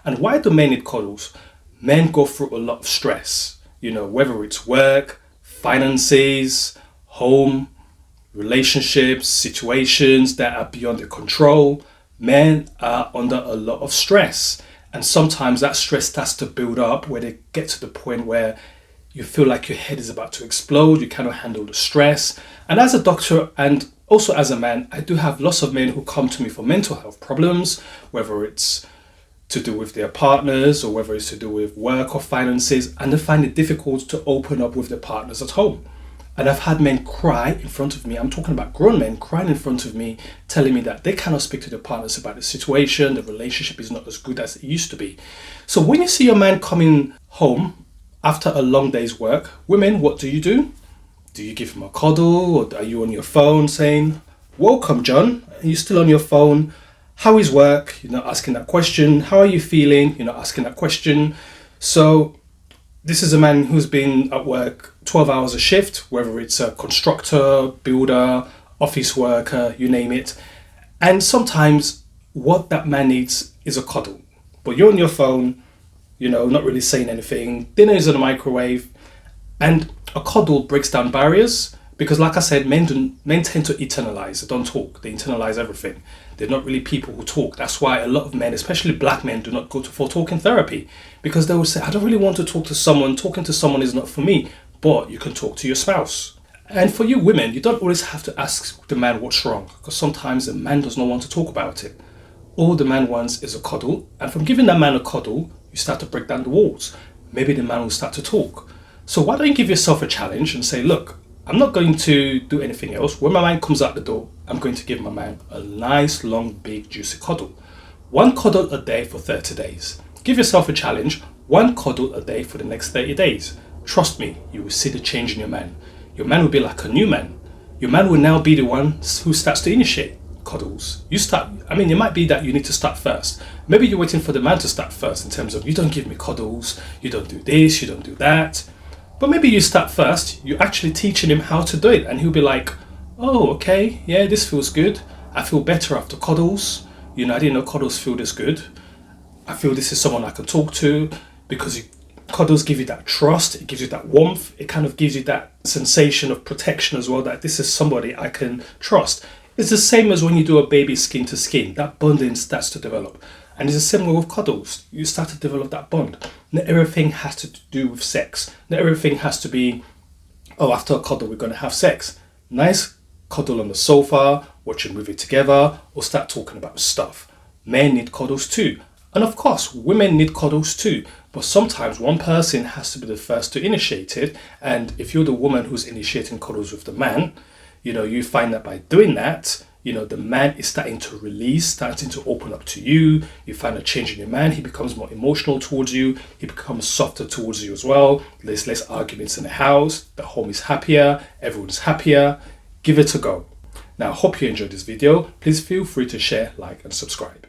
And why do men need cuddles? Men go through a lot of stress, whether it's work, finances, home, relationships, situations that are beyond their control. Men are under a lot of stress. And sometimes that stress starts to build up where they get to the point where you feel like your head is about to explode. You cannot handle the stress. And as a doctor and also as a man, I do have lots of men who come to me for mental health problems, whether it's to do with their partners or whether it's to do with work or finances, and they find it difficult to open up with their partners at home. And I've had men cry in front of me. I'm talking about grown men crying in front of me, telling me that they cannot speak to their partners about the situation. The relationship is not as good as it used to be. So when you see your man coming home after a long day's work, women, what do? Do you give him a cuddle, or are you on your phone saying, "Welcome, John"? Are you still on your phone? How is work? You're not asking that question. How are you feeling? You're not asking that question. So this is a man who's been at work 12 hours a shift, whether it's a constructor, builder, office worker, you name it. And sometimes what that man needs is a cuddle. But you're on your phone, not really saying anything. Dinner is in the microwave. And a cuddle breaks down barriers because, like I said, men tend to internalize. They don't talk. They internalize everything. They're not really people who talk. That's why a lot of men, especially black men, do not go for talking therapy, because they will say, "I don't really want to talk to someone. Talking to someone is not for me." But you can talk to your spouse. And for you women, you don't always have to ask the man what's wrong, because sometimes the man does not want to talk about it. All the man wants is a cuddle. And from giving that man a cuddle, you start to break down the walls. Maybe the man will start to talk. So why don't you give yourself a challenge and say, "Look, I'm not going to do anything else. When my man comes out the door, I'm going to give my man a nice, long, big, juicy cuddle. One cuddle a day for 30 days. Give yourself a challenge. One cuddle a day for the next 30 days. Trust me, you will see the change in your man. Your man will be like a new man. Your man will now be the one who starts to initiate cuddles. It might be that you need to start first. Maybe you're waiting for the man to start first in terms of, you don't give me cuddles, you don't do this, you don't do that. But maybe you start first, you're actually teaching him how to do it, and he'll be like, "Oh, okay, yeah, this feels good. I feel better after cuddles. I didn't know cuddles feel this good. I feel this is someone I can talk to," because cuddles give you that trust, it gives you that warmth, it kind of gives you that sensation of protection as well, that this is somebody I can trust. It's the same as when you do a baby skin to skin, that bonding starts to develop. And it's the same way with cuddles. You start to develop that bond. Not everything has to do with sex. Not everything has to be, after a cuddle, we're going to have sex. Nice cuddle on the sofa, watch a movie together, or start talking about stuff. Men need cuddles too. And of course, women need cuddles too. But sometimes one person has to be the first to initiate it. And if you're the woman who's initiating cuddles with the man, you find that by doing that, the man is starting to release, starting to open up to you. You find a change in your man. He becomes more emotional towards you. He becomes softer towards you as well. There's less arguments in the house. The home is happier. Everyone's happier. Give it a go. Now, I hope you enjoyed this video. Please feel free to share, like, and subscribe.